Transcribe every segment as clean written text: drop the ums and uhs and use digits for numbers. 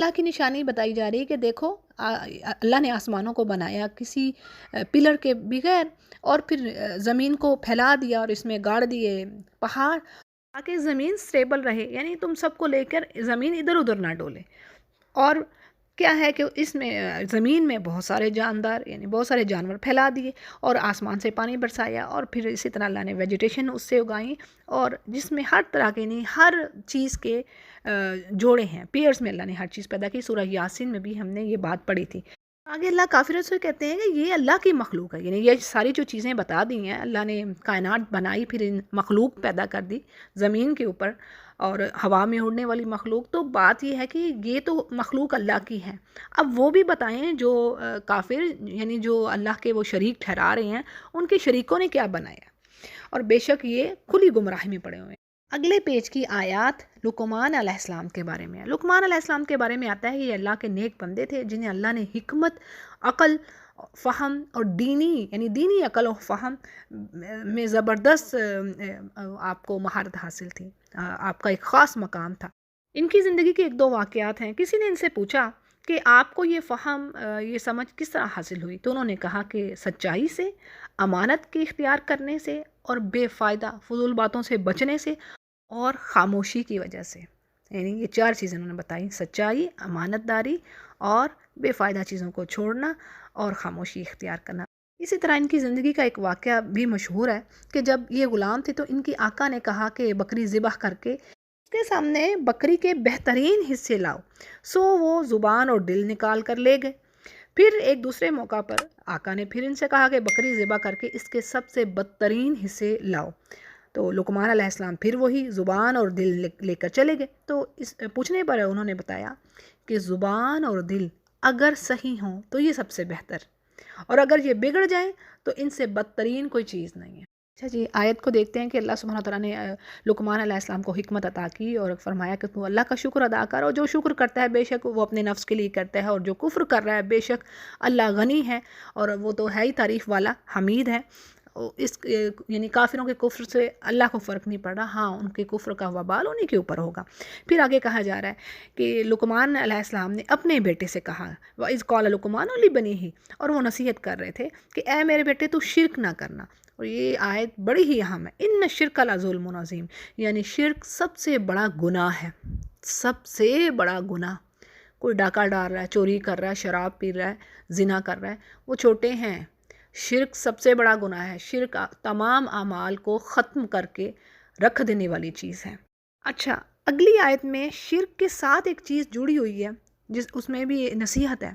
اللہ کی نشانی بتائی جا رہی ہے کہ دیکھو اللہ نے آسمانوں کو بنایا کسی پلر کے بغیر، اور پھر زمین کو پھیلا دیا اور اس میں گاڑ دیے پہاڑ، تاکہ زمین سٹیبل رہے، یعنی تم سب کو لے کر زمین ادھر ادھر نہ ڈولے۔ اور کیا ہے کہ اس میں زمین میں بہت سارے جاندار یعنی بہت سارے جانور پھیلا دیے، اور آسمان سے پانی برسایا، اور پھر اسی طرح اللہ نے ویجیٹیشن اس سے اگائیں، اور جس میں ہر طرح کے نہیں ہر چیز کے جوڑے ہیں، پیئرز میں اللہ نے ہر چیز پیدا کی۔ سورہ یاسین میں بھی ہم نے یہ بات پڑھی تھی۔ آگے اللہ کافروں سے کہتے ہیں کہ یہ اللہ کی مخلوق ہے، یعنی یہ ساری جو چیزیں بتا دی ہیں اللہ نے، کائنات بنائی، پھر ان مخلوق پیدا کر دی زمین کے اوپر اور ہوا میں اڑنے والی مخلوق، تو بات یہ ہے کہ یہ تو مخلوق اللہ کی ہے۔ اب وہ بھی بتائیں جو کافر یعنی جو اللہ کے وہ شریک ٹھہرا رہے ہیں، ان کے شریکوں نے کیا بنایا، اور بے شک یہ کھلی گمراہی میں پڑے ہوئے ہیں۔ اگلے پیج کی آیات لقمان علیہ السلام کے بارے میں ہے۔ لقمان علیہ السلام کے بارے میں آتا ہے کہ یہ اللہ کے نیک بندے تھے جنہیں اللہ نے حکمت، عقل، فہم اور دینی عقل و فہم میں زبردست آپ کو مہارت حاصل تھی، آپ کا ایک خاص مقام تھا۔ ان کی زندگی کے ایک دو واقعات ہیں۔ کسی نے ان سے پوچھا کہ آپ کو یہ فہم، یہ سمجھ کس طرح حاصل ہوئی؟ تو انہوں نے کہا کہ سچائی سے، امانت کے اختیار کرنے سے، اور بے فائدہ فضول باتوں سے بچنے سے، اور خاموشی کی وجہ سے۔ یعنی یہ چار چیزیں انہوں نے بتائی: سچائی، امانت داری، اور بے فائدہ چیزوں کو چھوڑنا، اور خاموشی اختیار کرنا۔ اسی طرح ان کی زندگی کا ایک واقعہ بھی مشہور ہے کہ جب یہ غلام تھے تو ان کی آقا نے کہا کہ بکری ذبح کر کے اس کے سامنے بکری کے بہترین حصے لاؤ، سو وہ زبان اور دل نکال کر لے گئے۔ پھر ایک دوسرے موقع پر آقا نے پھر ان سے کہا کہ بکری ذبح کر کے اس کے سب سے بدترین حصے لاؤ، تو لقمان علیہ السلام پھر وہی زبان اور دل لے کر چلے گئے۔ تو اس پوچھنے پر انہوں نے بتایا کہ زبان اور دل اگر صحیح ہوں تو یہ سب سے بہتر، اور اگر یہ بگڑ جائیں تو ان سے بدترین کوئی چیز نہیں ہے۔ اچھا جی، آیت کو دیکھتے ہیں کہ اللہ سبحانہ تعالیٰ نے لقمان علیہ السلام کو حکمت عطا کی اور فرمایا کہ تو اللہ کا شکر ادا کر، اور جو شکر کرتا ہے بے شک وہ اپنے نفس کے لیے کرتا ہے، اور جو کفر کر رہا ہے بے شک اللہ غنی ہے، اور وہ تو ہے ہی تعریف والا، حمید ہے۔ اس یعنی کافروں کے کفر سے اللہ کو فرق نہیں پڑ رہا، ہاں ان کے کفر کا وبال انہی کے اوپر ہوگا۔ پھر آگے کہا جا رہا ہے کہ لقمان علیہ السلام نے اپنے بیٹے سے کہا، وَإِذْ قَالَ لُقْمَانُ لِبَنِيهِ، اور وہ نصیحت کر رہے تھے کہ اے میرے بیٹے تو شرک نہ کرنا۔ اور یہ آیت بڑی ہی اہم ہے، اِنَّ الشِّرْكَ لَظُلْمٌ عَظِيمٌ، یعنی شرک سب سے بڑا گناہ ہے، سب سے بڑا گناہ۔ کوئی ڈاکہ ڈال رہا ہے، چوری کر رہا ہے، شراب پی رہا ہے، زنا کر رہا ہے، وہ چھوٹے ہیں۔ شرک سب سے بڑا گناہ ہے۔ شرک تمام اعمال کو ختم کر کے رکھ دینے والی چیز ہے۔ اچھا، اگلی آیت میں شرک کے ساتھ ایک چیز جڑی ہوئی ہے، اس میں بھی نصیحت ہے،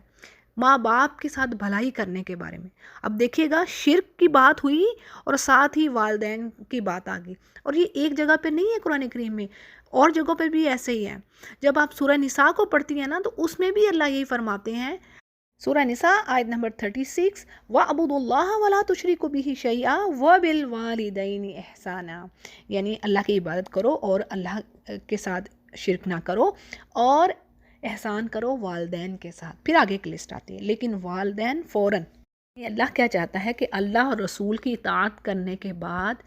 ماں باپ کے ساتھ بھلائی کرنے کے بارے میں۔ اب دیکھیے گا، شرک کی بات ہوئی اور ساتھ ہی والدین کی بات آ گئی، اور یہ ایک جگہ پہ نہیں ہے قرآن کریم میں، اور جگہوں پہ بھی ایسے ہی ہے۔ جب آپ سورہ نساء کو پڑھتی ہیں نا تو اس میں بھی اللہ یہی فرماتے ہیں، سورہ نساء آیت نمبر 36، وَاعْبُدُوا اللَّهَ وَلَا تُشْرِكُوا بِهِ شَيْئًا وَبِالْوَالِدَيْنِ إِحْسَانًا، یعنی اللہ کی عبادت کرو اور اللہ کے ساتھ شرک نہ کرو، اور احسان کرو والدین کے ساتھ۔ پھر آگے کی لسٹ آتی ہے، لیکن والدین فوراً، اللہ کیا چاہتا ہے کہ اللہ اور رسول کی اطاعت کرنے کے بعد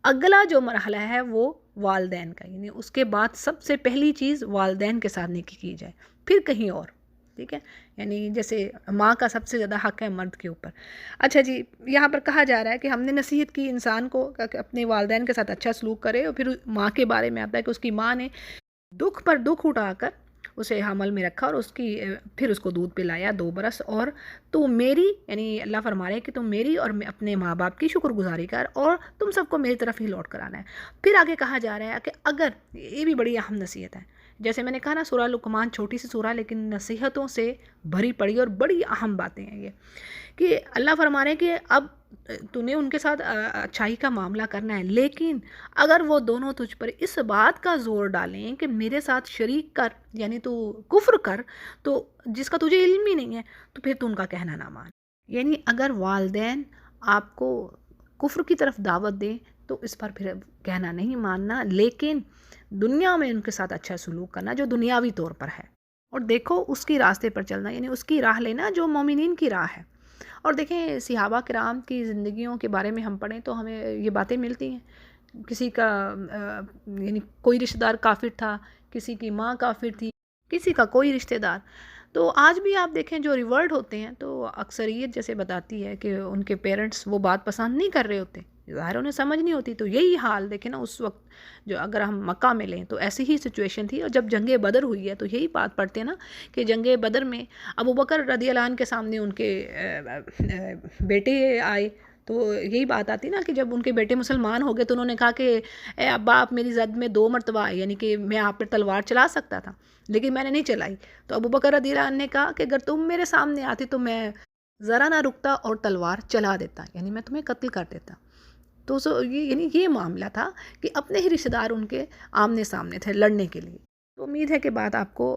اگلا جو مرحلہ ہے وہ والدین کا، یعنی اس کے بعد سب سے پہلی چیز والدین کے ساتھ نیکی کی جائے، پھر کہیں اور، ٹھیک ہے؟ یعنی جیسے ماں کا سب سے زیادہ حق ہے مرد کے اوپر۔ اچھا جی، یہاں پر کہا جا رہا ہے کہ ہم نے نصیحت کی انسان کو کہ اپنے والدین کے ساتھ اچھا سلوک کرے، اور پھر ماں کے بارے میں آتا ہے کہ اس کی ماں نے دکھ پر دکھ اٹھا کر اسے حمل میں رکھا، اور پھر اس کو دودھ پلایا 2 برس، اور تو میری، یعنی اللہ فرما رہے ہیں کہ تم میری اور اپنے ماں باپ کی شکر گزاری کر، اور تم سب کو میری طرف ہی لوٹ کر آنا ہے۔ پھر آگے کہا جا رہا ہے کہ اگر، یہ بھی بڑی اہم نصیحت ہے، جیسے میں نے کہا نا سورہ لقمان چھوٹی سی سورہ لیکن نصیحتوں سے بھری پڑی، اور بڑی اہم باتیں ہیں یہ، کہ اللہ فرما رہے ہیں کہ اب تو نے ان کے ساتھ اچھائی کا معاملہ کرنا ہے، لیکن اگر وہ دونوں تجھ پر اس بات کا زور ڈالیں کہ میرے ساتھ شریک کر، یعنی تو کفر کر، تو جس کا تجھے علم ہی نہیں ہے، تو پھر تو ان کا کہنا نہ مان۔ یعنی اگر والدین آپ کو کفر کی طرف دعوت دیں تو اس پر پھر کہنا نہیں ماننا، لیکن دنیا میں ان کے ساتھ اچھا سلوک کرنا جو دنیاوی طور پر ہے، اور دیکھو اس کی راستے پر چلنا، یعنی اس کی راہ لینا جو مومنین کی راہ ہے۔ اور دیکھیں صحابہ کرام کی زندگیوں کے بارے میں ہم پڑھیں تو ہمیں یہ باتیں ملتی ہیں، کسی کا یعنی کوئی رشتہ دار کافر تھا، کسی کی ماں کافر تھی، کسی کا کوئی رشتہ دار. تو آج بھی آپ دیکھیں جو ریورڈ ہوتے ہیں تو اکثریت جیسے بتاتی ہے کہ ان کے پیرنٹس وہ بات پسند نہیں کر رہے ہوتے، ظاہر انہیں سمجھ نہیں ہوتی. تو یہی حال دیکھیں نا اس وقت، جو اگر ہم مکہ میں لیں تو ایسی ہی سچویشن تھی. اور جب جنگ بدر ہوئی ہے تو یہی بات پڑھتے ہیں نا کہ جنگ بدر میں ابو بکر رضی اللہ عنہ کے سامنے ان کے بیٹے آئے، تو یہی بات آتی نا کہ جب ان کے بیٹے مسلمان ہو گئے تو انہوں نے کہا کہ اے ابا آپ میری زد میں 2 مرتبہ آئے، یعنی کہ میں آپ پر تلوار چلا سکتا تھا لیکن میں نے نہیں چلائی. تو ابو بکر رضی اللہ عنہ نے کہا کہ اگر تم میرے سامنے آتی تو میں ذرا نہ رکتا اور تلوار چلا دیتا، یعنی میں تمہیں قتل کر دیتا. تو یعنی یہ معاملہ تھا کہ اپنے ہی رشتہ دار ان کے آمنے سامنے تھے لڑنے کے لیے. تو امید ہے کہ بات آپ کو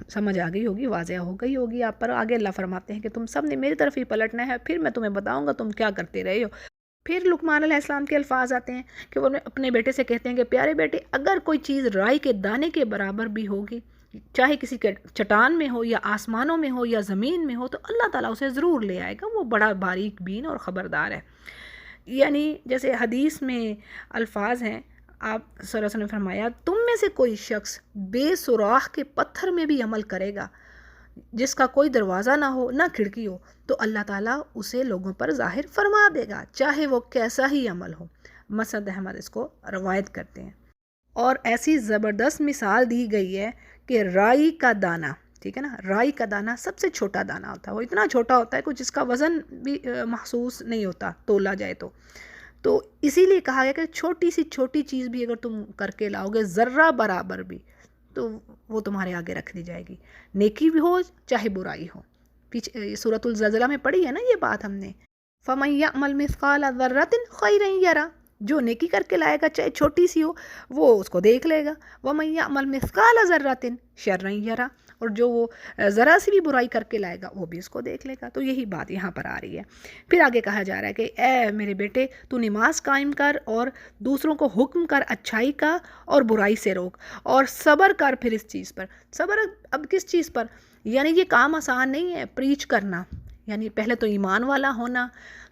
سمجھ آ گئی ہوگی، واضح ہو گئی ہوگی آپ پر. آگے اللہ فرماتے ہیں کہ تم سب نے میری طرف ہی پلٹنا ہے، پھر میں تمہیں بتاؤں گا تم کیا کرتے رہے ہو. پھر لقمان علیہ السلام کے الفاظ آتے ہیں کہ وہ اپنے بیٹے سے کہتے ہیں کہ پیارے بیٹے، اگر کوئی چیز رائی کے دانے کے برابر بھی ہوگی، چاہے کسی کے چٹان میں ہو یا آسمانوں میں ہو یا زمین میں ہو، تو اللہ تعالیٰ اسے ضرور لے آئے گا. وہ بڑا باریک بین اور خبردار ہے. یعنی جیسے حدیث میں الفاظ ہیں، آپ صلی اللہ علیہ وسلم نے فرمایا تم میں سے کوئی شخص بے سوراخ کے پتھر میں بھی عمل کرے گا جس کا کوئی دروازہ نہ ہو نہ کھڑکی ہو، تو اللہ تعالیٰ اسے لوگوں پر ظاہر فرما دے گا، چاہے وہ کیسا ہی عمل ہو. مسند احمد اس کو روایت کرتے ہیں. اور ایسی زبردست مثال دی گئی ہے کہ رائی کا دانہ، ٹھیک ہے نا، رائی کا دانہ سب سے چھوٹا دانہ ہوتا ہے، وہ اتنا چھوٹا ہوتا ہے کہ جس کا وزن بھی محسوس نہیں ہوتا تولا جائے تو اسی لیے کہا گیا کہ چھوٹی سی چھوٹی چیز بھی اگر تم کر کے لاؤ گے ذرہ برابر بھی، تو وہ تمہارے آگے رکھ دی جائے گی، نیکی بھی ہو چاہے برائی ہو. پیچھے سورۃ الزلزلہ میں پڑھی ہے نا یہ بات ہم نے، فَمَن يَعْمَلْ مِثْقَالَ ذَرَّةٍ خَيْرًا يَرَهُ، جو نیکی کر کے لائے گا چاہے چھوٹی سی ہو وہ اس کو دیکھ لے گا. وَمَن يَعْمَلْ مِثْقَالَ ذَرَّةٍ شَرًّا يَرَهُ، اور جو وہ ذرا سی بھی برائی کر کے لائے گا وہ بھی اس کو دیکھ لے گا. تو یہی بات یہاں پر آ رہی ہے. پھر آگے کہا جا رہا ہے کہ اے میرے بیٹے، تو نماز قائم کر اور دوسروں کو حکم کر اچھائی کا اور برائی سے روک، اور صبر کر پھر اس چیز پر. صبر اب کس چیز پر؟ یعنی یہ کام آسان نہیں ہے پریچ کرنا، یعنی پہلے تو ایمان والا ہونا،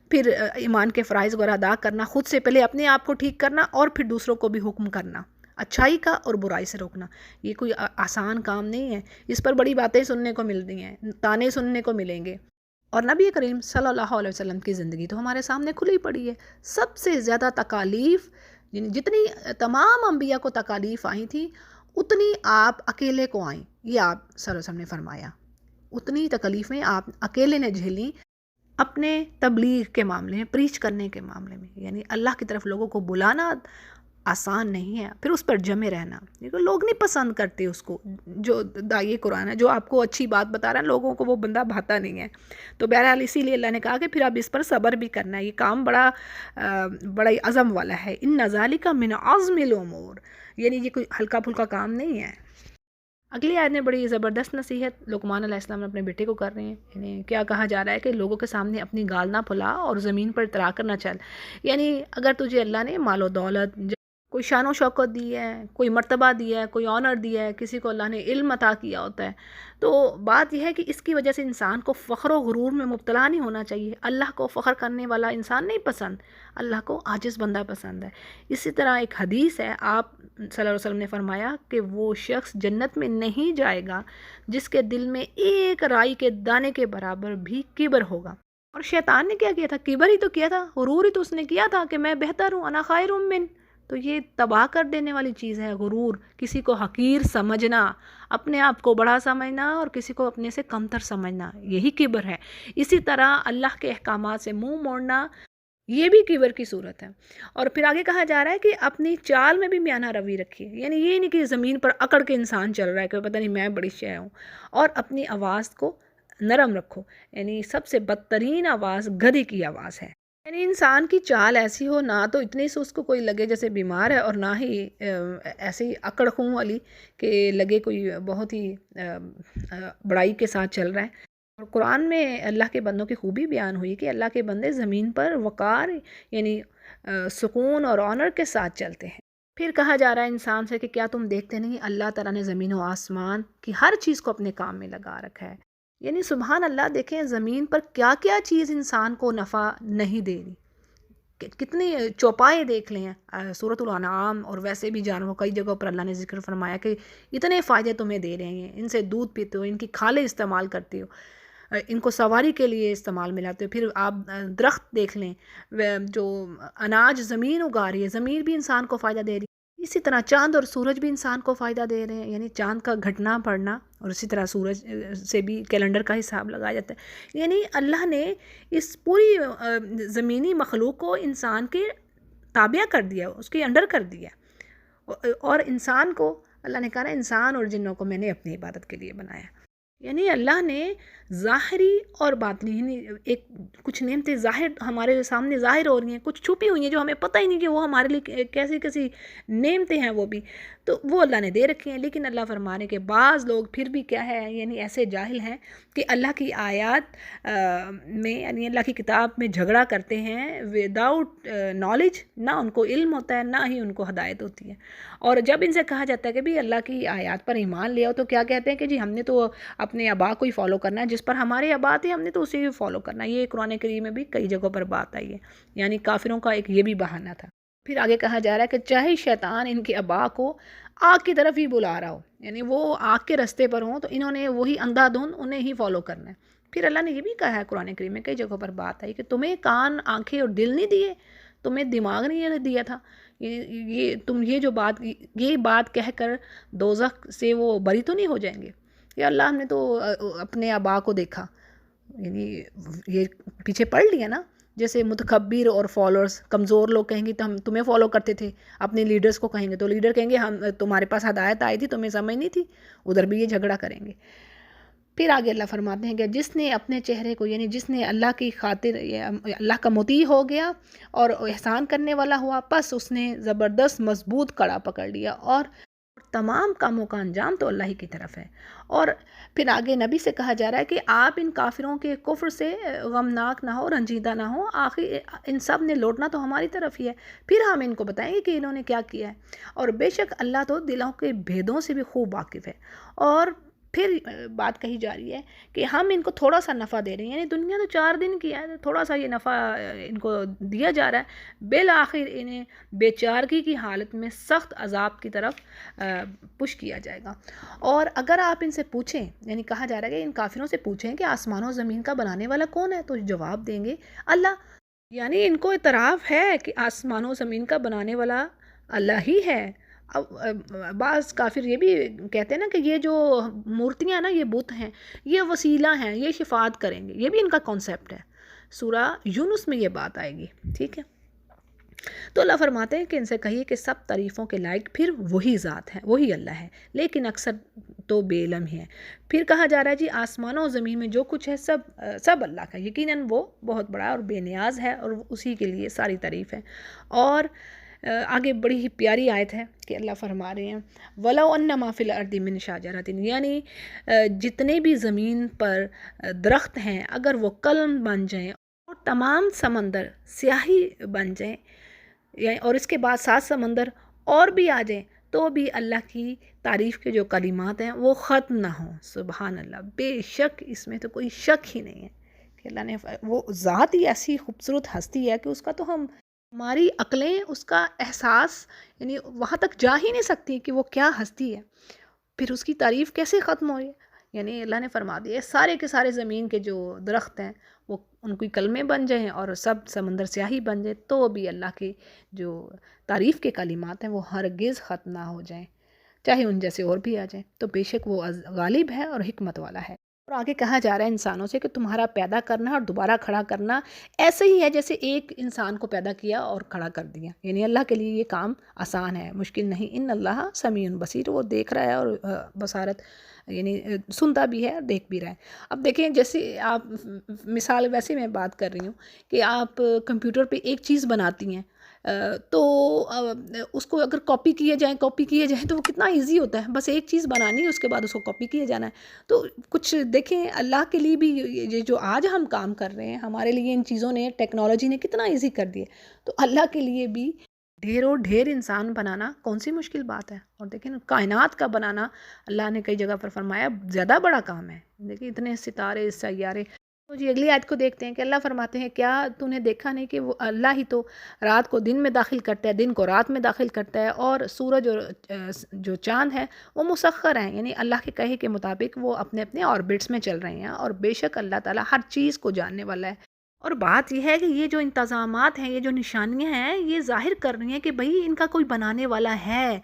پھر ایمان کے فرائض وغیرہ ادا کرنا، خود سے پہلے اپنے آپ کو ٹھیک کرنا اور پھر دوسروں کو بھی حکم کرنا اچھائی کا اور برائی سے روکنا. یہ کوئی آسان کام نہیں ہے. اس پر بڑی باتیں سننے کو ملتی ہیں، تانے سننے کو ملیں گے. اور نبی کریم صلی اللہ علیہ وسلم کی زندگی تو ہمارے سامنے کھلی پڑی ہے. سب سے زیادہ تکالیف، یعنی جتنی تمام انبیاء کو تکالیف آئی تھیں اتنی آپ اکیلے کو آئیں. یہ آپ صلی اللہ علیہ وسلم نے فرمایا اتنی تکلیفیں آپ اکیلے نے جھیلیں اپنے تبلیغ کے معاملے میں، پریچ کرنے کے معاملے میں. یعنی اللہ کی طرف لوگوں کو بلانا آسان نہیں ہے، پھر اس پر جمے رہنا. لوگ نہیں پسند کرتے اس کو. جو داعی قرآن ہے، جو آپ کو اچھی بات بتا رہا ہے، لوگوں کو وہ بندہ بھاتا نہیں ہے. تو بہرحال اسی لیے اللہ نے کہا کہ پھر اب اس پر صبر بھی کرنا ہے. یہ کام بڑا ہی عزم والا ہے. ان ذالک من عزم الامور، یعنی یہ کوئی ہلکا پھلکا کام نہیں ہے. اگلی آیت میں بڑی زبردست نصیحت لقمان علیہ السلام اپنے بیٹے کو کر رہے ہیں. یعنی کیا کہا جا رہا ہے کہ لوگوں کے سامنے اپنی گال نہ پھلا اور زمین پر اترا کر نہ چل. یعنی اگر تجھے اللہ نے مال و دولت، کوئی شان و شوکت دی ہے، کوئی مرتبہ دیا ہے، کوئی آنر دیا ہے، کسی کو اللہ نے علم عطا کیا ہوتا ہے، تو بات یہ ہے کہ اس کی وجہ سے انسان کو فخر و غرور میں مبتلا نہیں ہونا چاہیے. اللہ کو فخر کرنے والا انسان نہیں پسند، اللہ کو عاجز بندہ پسند ہے. اسی طرح ایک حدیث ہے، آپ صلی اللہ علیہ وسلم نے فرمایا کہ وہ شخص جنت میں نہیں جائے گا جس کے دل میں ایک رائی کے دانے کے برابر بھی کبر ہوگا. اور شیطان نے کیا کیا تھا؟ کبر ہی تو کیا تھا، غرور ہی تو اس نے کیا تھا کہ میں بہتر ہوں، انا خیر من. تو یہ تباہ کر دینے والی چیز ہے غرور. کسی کو حقیر سمجھنا، اپنے آپ کو بڑا سمجھنا اور کسی کو اپنے سے کمتر سمجھنا، یہی کبر ہے. اسی طرح اللہ کے احکامات سے منہ موڑنا، یہ بھی کبر کی صورت ہے. اور پھر آگے کہا جا رہا ہے کہ اپنی چال میں بھی میانہ روی رکھیے. یعنی یہ نہیں کہ زمین پر اکڑ کے انسان چل رہا ہے کہ پتہ نہیں میں بڑی شے ہوں. اور اپنی آواز کو نرم رکھو. یعنی سب سے بدترین آواز گدھے کی آواز ہے. یعنی انسان کی چال ایسی ہو، نہ تو اتنی سے اس کو کوئی لگے جیسے بیمار ہے، اور نہ ہی ایسی اکڑ خوں والی کہ لگے کوئی بہت ہی بڑائی کے ساتھ چل رہا ہے. اور قرآن میں اللہ کے بندوں کی خوبی بیان ہوئی کہ اللہ کے بندے زمین پر وقار، یعنی سکون اور آنر کے ساتھ چلتے ہیں. پھر کہا جا رہا ہے انسان سے کہ کیا تم دیکھتے نہیں اللہ تعالیٰ نے زمین و آسمان کی ہر چیز کو اپنے کام میں لگا رکھا ہے. یعنی سبحان اللہ، دیکھیں زمین پر کیا کیا چیز انسان کو نفع نہیں دے رہی. کتنے چوپائے دیکھ لیں سورۃ الانعام، اور ویسے بھی جانوروں کئی جگہوں پر اللہ نے ذکر فرمایا کہ اتنے فائدے تمہیں دے رہے ہیں، ان سے دودھ پیتے ہو، ان کی کھالیں استعمال کرتے ہو، ان کو سواری کے لیے استعمال میں لاتے ہو۔ پھر آپ درخت دیکھ لیں، جو اناج زمین اگا رہی ہے، زمین بھی انسان کو فائدہ دے رہی ہے۔ اسی طرح چاند اور سورج بھی انسان کو فائدہ دے رہے ہیں، یعنی چاند کا گھٹنا پڑنا، اور اسی طرح سورج سے بھی کیلنڈر کا حساب لگایا جاتا ہے۔ یعنی اللہ نے اس پوری زمینی مخلوق کو انسان کے تابع کر دیا، اس کے انڈر کر دیا، اور انسان کو اللہ نے کہا نا انسان اور جنوں کو میں نے اپنی عبادت کے لیے بنایا۔ یعنی اللہ نے ظاہری اور باطنی، یعنی ایک کچھ نعمتیں ظاہر ہمارے سامنے ظاہر ہو رہی ہیں، کچھ چھپی ہوئی ہیں جو ہمیں پتہ ہی نہیں کہ وہ ہمارے لیے کیسی کیسی نعمتیں ہیں، وہ بھی تو وہ اللہ نے دے رکھی ہیں۔ لیکن اللہ فرمانے کے بعض لوگ پھر بھی کیا ہے، یعنی ایسے جاہل ہیں کہ اللہ کی آیات میں، یعنی اللہ کی کتاب میں جھگڑا کرتے ہیں وداؤٹ نالج، نہ ان کو علم ہوتا ہے، نہ ہی ان کو ہدایت ہوتی ہے۔ اور جب ان سے کہا جاتا ہے کہ بھی اللہ کی آیات پر ایمان لے آؤ، تو کیا کہتے ہیں کہ جی ہم نے تو اپنے آبا کو ہی فالو کرنا ہے، جس پر ہمارے آبا تھے ہم نے تو اسی کو فالو کرنا ہے۔ یہ قرآن کریم میں بھی کئی جگہوں پر بات آئی ہے، یعنی کافروں کا ایک یہ بھی بہانہ تھا۔ پھر آگے کہا جا رہا ہے کہ چاہے شیطان ان کے آبا کو آگ کی طرف ہی بلا رہا ہو، یعنی وہ آگ کے رستے پر ہوں، تو انہوں نے وہی اندھا دھند انہیں ہی فالو کرنا ہے۔ پھر اللہ نے یہ بھی کہا ہے قرآن کریم میں کئی جگہوں پر بات آئی کہ تمہیں کان، آنکھیں اور دل نہیں دیے، تمہیں دماغ نہیں دیا تھا، تم یہ بات کہہ کر دوزخ سے وہ بری تو نہیں ہو جائیں گے؟ یا اللہ ہم نے تو اپنے آبا کو دیکھا، یعنی یہ پیچھے پڑھ لیا نا، جیسے متکبر اور فالوورز، کمزور لوگ کہیں گے تو ہم تمہیں فالو کرتے تھے، اپنے لیڈرز کو کہیں گے تو لیڈر کہیں گے ہم تمہارے پاس ہدایت آئی تھی تمہیں سمجھ نہیں تھی، ادھر بھی یہ جھگڑا کریں گے۔ پھر آگے اللہ فرماتے ہیں کہ جس نے اپنے چہرے کو، یعنی جس نے اللہ کی خاطر اللہ کا مطیع ہو گیا اور احسان کرنے والا ہوا، پس اس نے زبردست مضبوط کڑا پکڑ لیا، اور تمام کاموں کا انجام تو اللہ ہی کی طرف ہے۔ اور پھر آگے نبی سے کہا جا رہا ہے کہ آپ ان کافروں کے کفر سے غمناک نہ ہو، رنجیدہ نہ ہو، آخر ان سب نے لوٹنا تو ہماری طرف ہی ہے، پھر ہم ان کو بتائیں گے کہ انہوں نے کیا کیا ہے، اور بے شک اللہ تو دلوں کے بھیدوں سے بھی خوب واقف ہے۔ اور پھر بات کہی جا رہی ہے کہ ہم ان کو تھوڑا سا نفع دے رہے ہیں، یعنی دنیا تو 4 دن کی ہے، تھوڑا سا یہ نفع ان کو دیا جا رہا ہے، بالآخر انہیں بے چارگی کی حالت میں سخت عذاب کی طرف پش کیا جائے گا۔ اور اگر آپ ان سے پوچھیں، یعنی کہا جا رہا ہے کہ ان کافروں سے پوچھیں کہ آسمان و زمین کا بنانے والا کون ہے، تو جواب دیں گے اللہ، یعنی ان کو اعتراف ہے کہ آسمان و زمین کا بنانے والا اللہ ہی ہے۔ اب بعض کافر یہ بھی کہتے ہیں نا کہ یہ جو مورتیاں نا، یہ بت ہیں، یہ وسیلہ ہیں، یہ شفاعت کریں گے، یہ بھی ان کا کانسیپٹ ہے۔ سورہ یونس میں یہ بات آئے گی، ٹھیک ہے۔ تو اللہ فرماتے ہیں کہ ان سے کہیے کہ سب تعریفوں کے لائق پھر وہی ذات ہے، وہی اللہ ہے، لیکن اکثر تو بے علم ہی ہے۔ پھر کہا جا رہا ہے جی آسمانوں و زمین میں جو کچھ ہے سب اللہ کا، یقیناً وہ بہت بڑا اور بے نیاز ہے، اور اسی کے لیے ساری تعریف ہے۔ اور آگے بڑی ہی پیاری آیت ہے کہ اللہ فرما رہے ہیں وَلَوْ أَنَّ مَا فِي الْأَرْضِ مِنْ شَجَرَةٍ، یعنی جتنے بھی زمین پر درخت ہیں اگر وہ قلم بن جائیں اور تمام سمندر سیاہی بن جائیں، اور اس کے بعد 7 سمندر اور بھی آ جائیں، تو بھی اللہ کی تعریف کے جو کلمات ہیں وہ ختم نہ ہوں۔ سبحان اللہ، بے شک اس میں تو کوئی شک ہی نہیں ہے کہ اللہ نے، وہ ذات ہی ایسی خوبصورت ہستی ہے کہ اس کا تو ہماری عقلیں اس کا احساس، یعنی وہاں تک جا ہی نہیں سکتی کہ وہ کیا ہستی ہے، پھر اس کی تعریف کیسے ختم ہوئی؟ یعنی اللہ نے فرما دیا سارے کے سارے زمین کے جو درخت ہیں وہ ان کی کلمے بن جائیں اور سب سمندر سیاہی بن جائے، تو بھی اللہ کے جو تعریف کے کلمات ہیں وہ ہرگز ختم نہ ہو جائیں، چاہے ان جیسے اور بھی آ جائیں، تو بے شک وہ غالب ہے اور حکمت والا ہے۔ اور آگے کہا جا رہا ہے انسانوں سے کہ تمہارا پیدا کرنا اور دوبارہ کھڑا کرنا ایسے ہی ہے جیسے ایک انسان کو پیدا کیا اور کھڑا کر دیا، یعنی اللہ کے لیے یہ کام آسان ہے، مشکل نہیں۔ ان اللہ سمیع بصیر، وہ دیکھ رہا ہے اور بصارت، یعنی سنتا بھی ہے اور دیکھ بھی رہا ہے۔ اب دیکھیں جیسے آپ مثال، ویسے میں بات کر رہی ہوں کہ آپ کمپیوٹر پہ ایک چیز بناتی ہیں، تو اس کو اگر کاپی کیے جائیں تو وہ کتنا ایزی ہوتا ہے، بس ایک چیز بنانی ہے، اس کے بعد اس کو کاپی کیے جانا ہے۔ تو کچھ دیکھیں اللہ کے لیے بھی یہ جو آج ہم کام کر رہے ہیں، ہمارے لیے ان چیزوں نے، ٹیکنالوجی نے کتنا ایزی کر دیا، تو اللہ کے لیے بھی ڈھیر انسان بنانا کون سی مشکل بات ہے؟ اور دیکھیں کائنات کا بنانا اللہ نے کئی جگہ پر فرمایا زیادہ بڑا کام ہے۔ دیکھیں اتنے ستارے، سیارے، تو جی اگلی آیت کو دیکھتے ہیں کہ اللہ فرماتے ہیں کیا تو نے دیکھا نہیں کہ وہ اللہ ہی تو رات کو دن میں داخل کرتا ہے، دن کو رات میں داخل کرتا ہے، اور سورج اور جو چاند ہے وہ مسخر ہیں، یعنی اللہ کے کہے کے مطابق وہ اپنے اپنے آربٹس میں چل رہے ہیں، اور بے شک اللہ تعالیٰ ہر چیز کو جاننے والا ہے۔ اور بات یہ ہے کہ یہ جو انتظامات ہیں، یہ جو نشانیاں ہیں، یہ ظاہر کر رہی ہیں کہ بھئی ان کا کوئی بنانے والا ہے،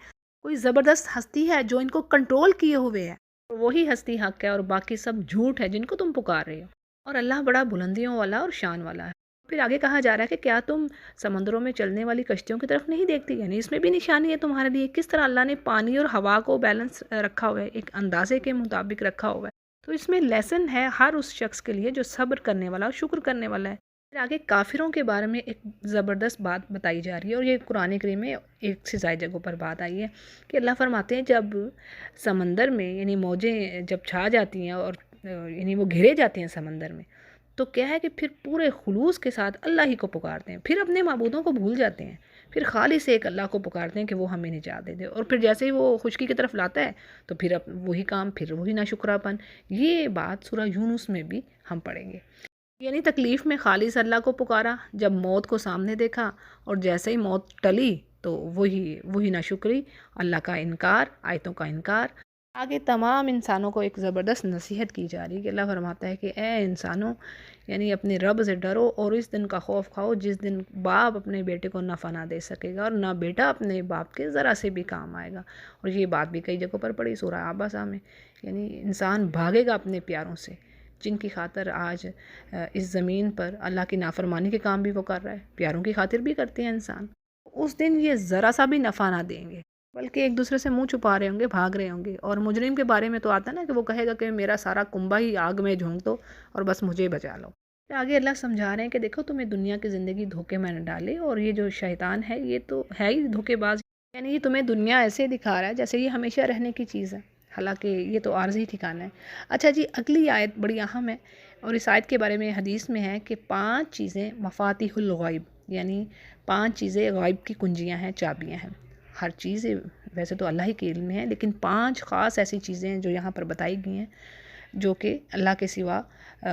کوئی زبردست ہستی ہے جو ان کو کنٹرول کیے ہوئے ہے، اور وہی ہستی حق ہے اور باقی سب جھوٹ ہے جن کو تم پکار رہے ہو، اور اللہ بڑا بلندیوں والا اور شان والا ہے۔ پھر آگے کہا جا رہا ہے کہ کیا تم سمندروں میں چلنے والی کشتیوں کی طرف نہیں دیکھتی، یعنی اس میں بھی نشانی ہے تمہارے لیے، کس طرح اللہ نے پانی اور ہوا کو بیلنس رکھا ہوا ہے، ایک اندازے کے مطابق رکھا ہوا ہے۔ تو اس میں لیسن ہے ہر اس شخص کے لیے جو صبر کرنے والا اور شکر کرنے والا ہے۔ پھر آگے کافروں کے بارے میں ایک زبردست بات بتائی جا رہی ہے، اور یہ قرآن کریم میں ایک سے زائد جگہوں پر بات آئی ہے کہ اللہ فرماتے ہیں جب سمندر میں یعنی موجیں جب چھا جاتی ہیں اور یعنی وہ گھرے جاتے ہیں سمندر میں، تو کیا ہے کہ پھر پورے خلوص کے ساتھ اللہ ہی کو پکارتے ہیں، پھر اپنے معبودوں کو بھول جاتے ہیں، پھر خالص ایک اللہ کو پکارتے ہیں کہ وہ ہمیں نجات دے دے، اور پھر جیسے ہی وہ خشکی کی طرف لاتا ہے تو پھر وہی کام، پھر وہی ناشکراپن۔ یہ بات سورہ یونس میں بھی ہم پڑھیں گے، یعنی تکلیف میں خالص اللہ کو پکارا، جب موت کو سامنے دیکھا اور جیسے ہی موت ٹلی تو وہی ناشکری، اللہ کا انکار، آیتوں کا انکار۔ آگے تمام انسانوں کو ایک زبردست نصیحت کی جا رہی ہے کہ اللہ فرماتا ہے کہ اے انسانوں، یعنی اپنے رب سے ڈرو اور اس دن کا خوف کھاؤ جس دن باپ اپنے بیٹے کو نفع نہ دے سکے گا اور نہ بیٹا اپنے باپ کے ذرا سے بھی کام آئے گا۔ اور یہ بات بھی کئی جگہوں پر پڑھی سورہ عبسہ میں، یعنی انسان بھاگے گا اپنے پیاروں سے جن کی خاطر آج اس زمین پر اللہ کی نافرمانی کے کام بھی وہ کر رہا ہے، پیاروں کی خاطر بھی کرتے ہیں انسان۔ اس دن یہ ذرا سا بھی نفع نہ دیں گے، بلکہ ایک دوسرے سے منہ چھپا رہے ہوں گے، بھاگ رہے ہوں گے۔ اور مجرم کے بارے میں تو آتا ہے نا کہ وہ کہے گا کہ میرا سارا کنبہ ہی آگ میں جھونک دو اور بس مجھے بچا لو۔ پھر آگے اللہ سمجھا رہے ہیں کہ دیکھو تمہیں دنیا کی زندگی دھوکے میں نہ ڈالے، اور یہ جو شیطان ہے یہ تو ہے ہی دھوکے باز، یعنی یہ تمہیں دنیا ایسے دکھا رہا ہے جیسے یہ ہمیشہ رہنے کی چیز ہے، حالانکہ یہ تو عارضی ٹھکانہ ہے۔ اچھا جی اگلی آیت بڑی اہم ہے، اور اس آیت کے بارے میں حدیث میں ہے کہ 5 چیزیں مفاتیح الغیب، یعنی 5 چیزیں غیب کی کنجیاں ہیں، چابیاں ہیں۔ ہر چیز ویسے تو اللہ ہی کے علم میں ہے، لیکن 5 خاص ایسی چیزیں ہیں جو یہاں پر بتائی گئی ہیں جو کہ اللہ کے سوا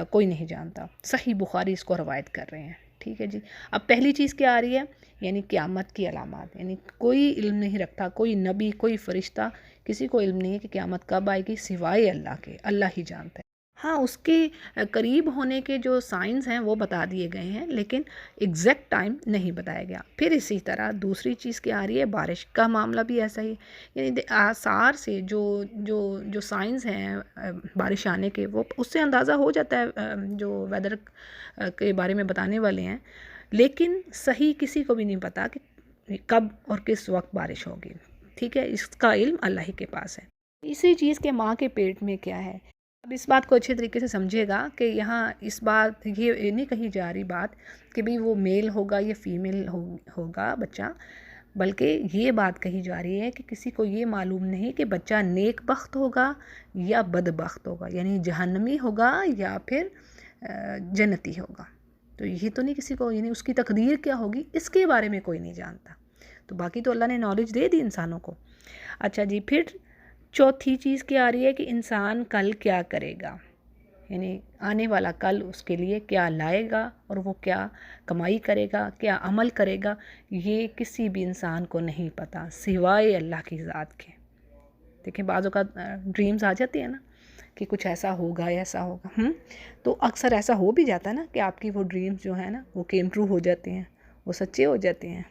کوئی نہیں جانتا۔ صحیح بخاری اس کو روایت کر رہے ہیں، ٹھیک ہے جی۔ اب پہلی چیز کیا آ رہی ہے، یعنی قیامت کی علامات، یعنی کوئی علم نہیں رکھتا، کوئی نبی، کوئی فرشتہ، کسی کو علم نہیں ہے کہ قیامت کب آئے گی سوائے اللہ کے، اللہ ہی جانتا ہے۔ ہاں اس کے قریب ہونے کے جو سائنز ہیں وہ بتا دیے گئے ہیں، لیکن ایگزیکٹ ٹائم نہیں بتایا گیا۔ پھر اسی طرح دوسری چیز کیا آ رہی ہے، بارش کا معاملہ بھی ایسا ہی ہے، یعنی آثار سے جو سائنز ہیں بارش آنے کے، وہ اس سے اندازہ ہو جاتا ہے جو ویدر کے بارے میں بتانے والے ہیں، لیکن صحیح کسی کو بھی نہیں پتا کہ کب اور کس وقت بارش ہوگی، ٹھیک ہے، اس کا علم اللہ ہی کے پاس ہے۔ اسی چیز کے ماں کے پیٹ میں کیا ہے، اب اس بات کو اچھے طریقے سے سمجھے گا کہ یہاں اس بات یہ نہیں کہی جا رہی بات کہ بھئی وہ میل ہوگا یا فیمیل ہوگا بچہ، بلکہ یہ بات کہی جا رہی ہے کہ کسی کو یہ معلوم نہیں کہ بچہ نیک بخت ہوگا یا بد بخت ہوگا، یعنی جہنمی ہوگا یا پھر جنتی ہوگا۔ تو یہ تو نہیں کسی کو، یعنی اس کی تقدیر کیا ہوگی اس کے بارے میں کوئی نہیں جانتا، تو باقی تو اللہ نے نالج دے دی انسانوں کو۔ اچھا جی پھر چوتھی چیز کیا آ رہی ہے کہ انسان کل کیا کرے گا، یعنی آنے والا کل اس کے لیے کیا لائے گا، اور وہ کیا کمائی کرے گا، کیا عمل کرے گا، یہ کسی بھی انسان کو نہیں پتا سوائے اللہ کی ذات کے۔ دیکھیں بعض اوقات ڈریمز آ جاتے ہیں نا کہ کچھ ایسا ہوگا ایسا ہوگا، تو اکثر ایسا ہو بھی جاتا ہے نا کہ آپ کی وہ ڈریمز جو ہیں نا وہ کیم ٹرو ہو جاتے ہیں، وہ سچے ہو جاتے ہیں۔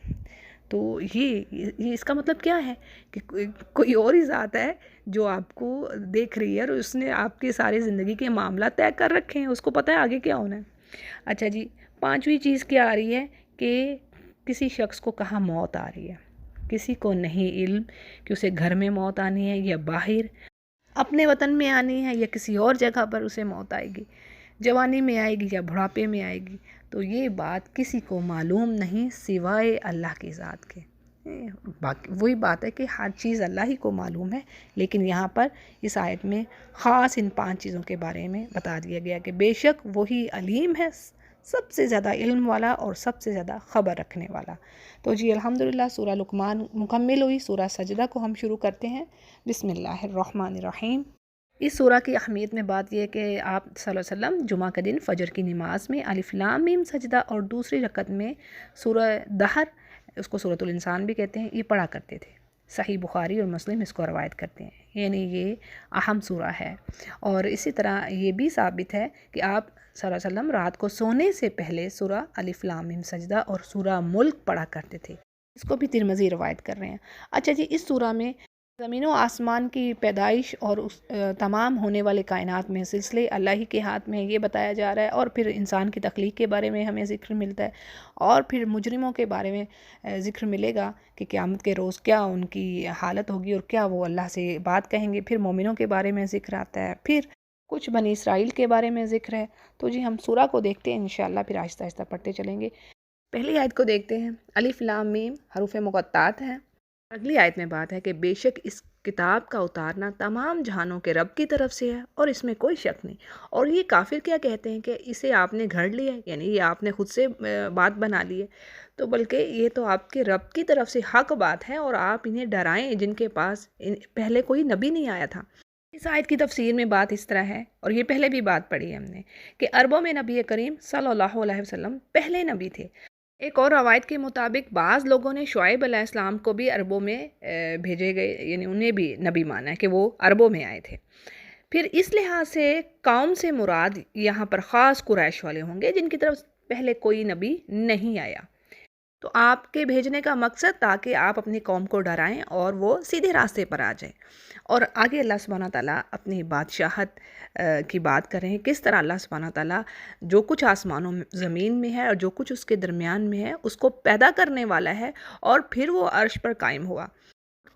تو یہ اس کا مطلب کیا ہے کہ کوئی اور ہی ذات ہے جو آپ کو دیکھ رہی ہے، اور اس نے آپ کے سارے زندگی کے معاملات طے کر رکھے ہیں، اس کو پتہ ہے آگے کیا ہونا ہے۔ اچھا جی 5ویں چیز کیا آ رہی ہے کہ کسی شخص کو کہاں موت آ رہی ہے، کسی کو نہیں علم کہ اسے گھر میں موت آنی ہے یا باہر اپنے وطن میں آنی ہے یا کسی اور جگہ پر اسے موت آئے گی، جوانی میں آئے گی یا بڑھاپے میں آئے گی، تو یہ بات کسی کو معلوم نہیں سوائے اللہ کی ذات کے۔ باقی وہی بات ہے کہ ہر چیز اللہ ہی کو معلوم ہے، لیکن یہاں پر اس آیت میں خاص ان 5 چیزوں کے بارے میں بتا دیا گیا کہ بے شک وہی علیم ہے، سب سے زیادہ علم والا اور سب سے زیادہ خبر رکھنے والا۔ تو جی الحمدللہ سورہ لقمان مکمل ہوئی، سورہ سجدہ کو ہم شروع کرتے ہیں۔ بسم اللہ الرحمن الرحیم۔ اس سورہ کی اہمیت میں بات یہ ہے کہ آپ صلی اللہ علیہ وسلم جمعہ کا دن فجر کی نماز میں الف لام میم سجدہ اور دوسری رکعت میں سورہ دہر، اس کو سورۃ الانسان بھی کہتے ہیں، یہ پڑھا کرتے تھے۔ صحیح بخاری اور مسلم اس کو روایت کرتے ہیں، یعنی یہ اہم سورہ ہے۔ اور اسی طرح یہ بھی ثابت ہے کہ آپ صلی اللہ علیہ وسلم رات کو سونے سے پہلے سورہ الف لام میم سجدہ اور سورہ ملک پڑھا کرتے تھے، اس کو بھی ترمذی روایت کر رہے ہیں۔ اچھا جی، اس سورہ میں زمین و آسمان کی پیدائش اور اس تمام ہونے والے کائنات میں سلسلے اللہ ہی کے ہاتھ میں یہ بتایا جا رہا ہے، اور پھر انسان کی تخلیق کے بارے میں ہمیں ذکر ملتا ہے، اور پھر مجرموں کے بارے میں ذکر ملے گا کہ قیامت کے روز کیا ان کی حالت ہوگی اور کیا وہ اللہ سے بات کہیں گے۔ پھر مومنوں کے بارے میں ذکر آتا ہے، پھر کچھ بنی اسرائیل کے بارے میں ذکر ہے۔ تو جی ہم سورہ کو دیکھتے ہیں انشاءاللہ، پھر آہستہ آہستہ پڑھتے چلیں گے۔ پہلی آیت کو دیکھتے ہیں۔ الف لام میم حروف مقطعات ہیں۔ اگلی آیت میں بات ہے کہ بے شک اس کتاب کا اتارنا تمام جہانوں کے رب کی طرف سے ہے اور اس میں کوئی شک نہیں۔ اور یہ کافر کیا کہتے ہیں کہ اسے آپ نے گھڑ لیا ہے، یعنی یہ آپ نے خود سے بات بنا لی ہے، تو بلکہ یہ تو آپ کے رب کی طرف سے حق بات ہے، اور آپ انہیں ڈرائیں جن کے پاس پہلے کوئی نبی نہیں آیا تھا۔ اس آیت کی تفسیر میں بات اس طرح ہے، اور یہ پہلے بھی بات پڑھی ہے ہم نے، کہ عربوں میں نبی کریم صلی اللہ علیہ وسلم پہلے نبی تھے۔ ایک اور روایت کے مطابق بعض لوگوں نے شعیب علیہ السلام کو بھی عربوں میں بھیجے گئے، یعنی انہیں بھی نبی مانا ہے کہ وہ عربوں میں آئے تھے۔ پھر اس لحاظ سے قوم سے مراد یہاں پر خاص قریش والے ہوں گے جن کی طرف پہلے کوئی نبی نہیں آیا۔ تو آپ کے بھیجنے کا مقصد تاکہ آپ اپنی قوم کو ڈرائیں اور وہ سیدھے راستے پر آ جائیں۔ اور آگے اللہ سبحانہ تعالیٰ اپنی بادشاہت کی بات کر رہے ہیں، کس طرح اللہ سبحانہ تعالیٰ جو کچھ آسمانوں زمین میں ہے اور جو کچھ اس کے درمیان میں ہے اس کو پیدا کرنے والا ہے، اور پھر وہ عرش پر قائم ہوا۔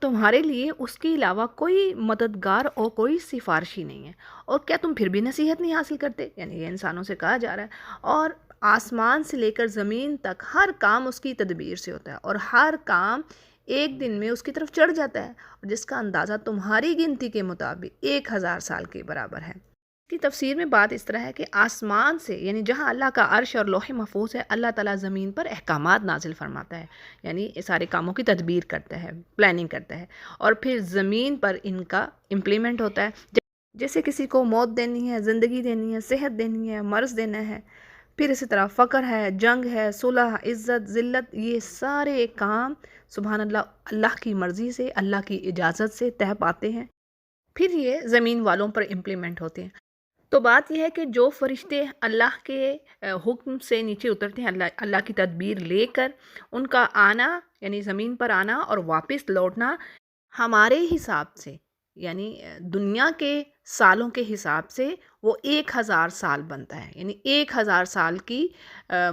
تمہارے لیے اس کے علاوہ کوئی مددگار اور کوئی سفارشی نہیں ہے، اور کیا تم پھر بھی نصیحت نہیں حاصل کرتے؟ یعنی یہ انسانوں سے کہا جا رہا ہے۔ اور آسمان سے لے کر زمین تک ہر کام اس کی تدبیر سے ہوتا ہے، اور ہر کام ایک دن میں اس کی طرف چڑھ جاتا ہے، اور جس کا اندازہ تمہاری گنتی کے مطابق 1000 سال کے برابر ہے۔ کی تفسیر میں بات اس طرح ہے کہ آسمان سے، یعنی جہاں اللہ کا عرش اور لوح محفوظ ہے، اللہ تعالیٰ زمین پر احکامات نازل فرماتا ہے، یعنی سارے کاموں کی تدبیر کرتا ہے، پلاننگ کرتا ہے، اور پھر زمین پر ان کا امپلیمنٹ ہوتا ہے۔ جیسے کسی کو موت دینی ہے، زندگی دینی ہے، صحت دینی ہے، مرض دینا ہے، پھر اسی طرح فقر ہے، جنگ ہے، صلح، عزت، ذلت، یہ سارے کام سبحان اللہ اللہ کی مرضی سے، اللہ کی اجازت سے طے پاتے ہیں، پھر یہ زمین والوں پر امپلیمنٹ ہوتے ہیں۔ تو بات یہ ہے کہ جو فرشتے اللہ کے حکم سے نیچے اترتے ہیں، اللہ کی تدبیر لے کر، ان کا آنا یعنی زمین پر آنا اور واپس لوٹنا ہمارے حساب سے، یعنی دنیا کے سالوں کے حساب سے وہ 1000 سال بنتا ہے، یعنی 1000 سال کی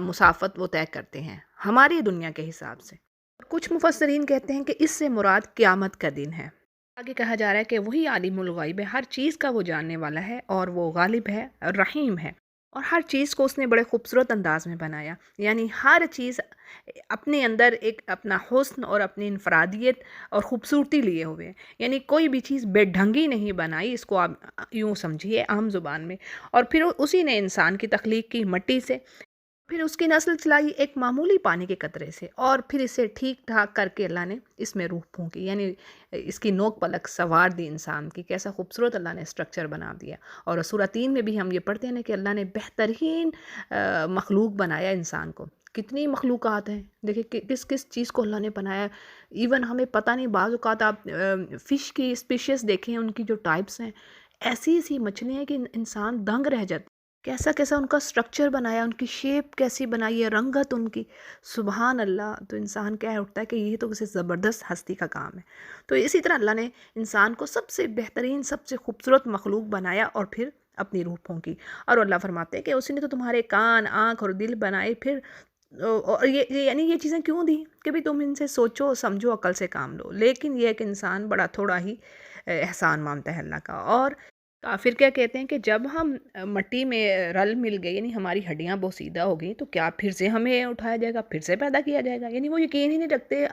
مسافت وہ طے کرتے ہیں ہماری دنیا کے حساب سے۔ کچھ مفسرین کہتے ہیں کہ اس سے مراد قیامت کا دن ہے۔ آگے کہا جا رہا ہے کہ وہی عالم الغیب ہے، ہر چیز کا وہ جاننے والا ہے، اور وہ غالب ہے اور رحیم ہے، اور ہر چیز کو اس نے بڑے خوبصورت انداز میں بنایا، یعنی ہر چیز اپنے اندر ایک اپنا حسن اور اپنی انفرادیت اور خوبصورتی لیے ہوئے ہیں، یعنی کوئی بھی چیز بے ڈھنگی نہیں بنائی، اس کو آپ یوں سمجھیے عام زبان میں۔ اور پھر اسی نے انسان کی تخلیق کی مٹی سے، پھر اس کی نسل چلائی ایک معمولی پانی کے قطرے سے، اور پھر اسے ٹھیک ٹھاک کر کے اللہ نے اس میں روح پھونکی، یعنی اس کی نوک پلک سنوار دی انسان کی، کیسا خوبصورت اللہ نے اسٹرکچر بنا دیا۔ اور سورہ 3 میں بھی ہم یہ پڑھتے ہیں کہ اللہ نے بہترین مخلوق بنایا انسان کو۔ کتنی مخلوقات ہیں، دیکھیں کہ کس کس چیز کو اللہ نے بنایا، ایون ہمیں پتہ نہیں، بعض اوقات آپ فش کی اسپیشیز دیکھیں، ان کی جو ٹائپس ہیں، ایسی ایسی مچھلیاں ہیں کہ انسان دنگ رہ جاتا ہے، کیسا کیسا ان کا سٹرکچر بنایا، ان کی شیپ کیسی بنائی ہے، رنگت ان کی، سبحان اللہ۔ تو انسان کیا اٹھتا ہے کہ یہ تو کسی زبردست ہستی کا کام ہے۔ تو اسی طرح اللہ نے انسان کو سب سے بہترین، سب سے خوبصورت مخلوق بنایا، اور پھر اپنی روح پھونکی۔ اور اللہ فرماتے ہیں کہ اسی نے تو تمہارے کان، آنکھ اور دل بنائے، پھر اور یعنی یہ چیزیں کیوں دی کہ بھی تم ان سے سوچو، سمجھو، عقل سے کام لو، لیکن یہ ہے کہ انسان بڑا تھوڑا ہی احسان مانتا ہے اللہ کا۔ اور کافر کیا کہتے ہیں کہ جب ہم مٹی میں رل مل گئے، یعنی ہماری ہڈیاں بوسیدہ ہو گئی، تو کیا پھر سے ہمیں اٹھایا جائے گا، پھر سے پیدا کیا جائے گا؟ یعنی وہ یقین ہی نہیں رکھتے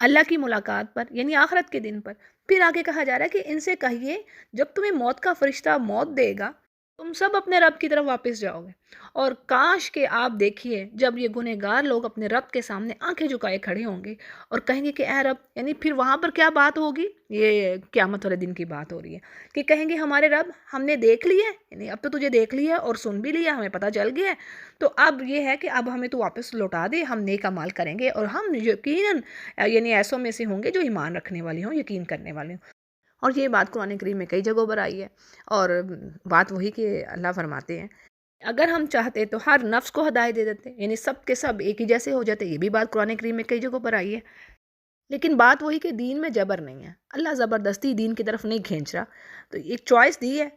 اللہ کی ملاقات پر، یعنی آخرت کے دن پر۔ پھر آگے کہا جا رہا ہے کہ ان سے کہیے جب تمہیں موت کا فرشتہ موت دے گا تم سب اپنے رب کی طرف واپس جاؤ گے۔ اور کاش کہ آپ دیکھیے جب یہ گنہگار لوگ اپنے رب کے سامنے آنکھیں جھکائے کھڑے ہوں گے اور کہیں گے کہ اے رب، یعنی پھر وہاں پر کیا بات ہوگی؟ یہ قیامت والے دن کی بات ہو رہی ہے کہ کہیں گے ہمارے رب ہم نے دیکھ لیا ہے، یعنی اب تو تجھے دیکھ لیا ہے اور سن بھی لیا، ہمیں پتہ چل گیا ہے، تو اب یہ ہے کہ اب ہمیں تو واپس لوٹا دے، ہم نیک اعمال کریں گے اور ہم یقیناً یعنی ایسوں میں سے ہوں گے جو ایمان رکھنے والے ہوں، یقین کرنے والے ہوں۔ اور یہ بات قرآن کریم میں کئی جگہوں پر آئی ہے، اور بات وہی کہ اللہ فرماتے ہیں اگر ہم چاہتے تو ہر نفس کو ہدایت دے دیتے، یعنی سب کے سب ایک ہی جیسے ہو جاتے، یہ بھی بات قرآن کریم میں کئی جگہوں پر آئی ہے۔ لیکن بات وہی کہ دین میں جبر نہیں ہے، اللہ زبردستی دین کی طرف نہیں کھینچ رہا، تو ایک چوائس دی ہے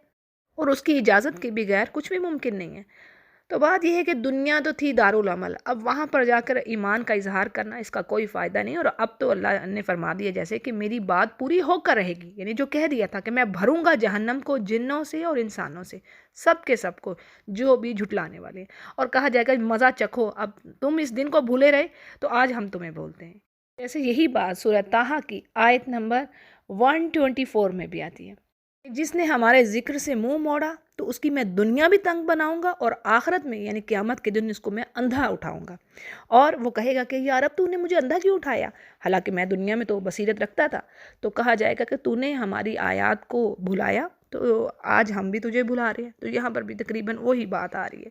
اور اس کی اجازت کے بغیر کچھ بھی ممکن نہیں ہے۔ تو بات یہ ہے کہ دنیا تو تھی دارالعمل، اب وہاں پر جا کر ایمان کا اظہار کرنا اس کا کوئی فائدہ نہیں، اور اب تو اللہ نے فرما دیا جیسے کہ میری بات پوری ہو کر رہے گی، یعنی جو کہہ دیا تھا کہ میں بھروں گا جہنم کو جنوں سے اور انسانوں سے، سب کے سب کو جو بھی جھٹلانے والے ہیں، اور کہا جائے گا مزہ چکھو، اب تم اس دن کو بھولے رہے تو آج ہم تمہیں بولتے ہیں۔ جیسے یہی بات سورہ طٰہٰ کی آیت نمبر 124 میں بھی آتی ہے، جس نے ہمارے ذکر سے منہ موڑا تو اس کی میں دنیا بھی تنگ بناؤں گا اور آخرت میں یعنی قیامت کے دن اس کو میں اندھا اٹھاؤں گا، اور وہ کہے گا کہ یا رب تو نے مجھے اندھا کیوں اٹھایا، حالانکہ میں دنیا میں تو بصیرت رکھتا تھا، تو کہا جائے گا کہ تو نے ہماری آیات کو بھلایا تو آج ہم بھی تجھے بھلا رہے ہیں۔ تو یہاں پر بھی تقریباً وہی بات آ رہی ہے،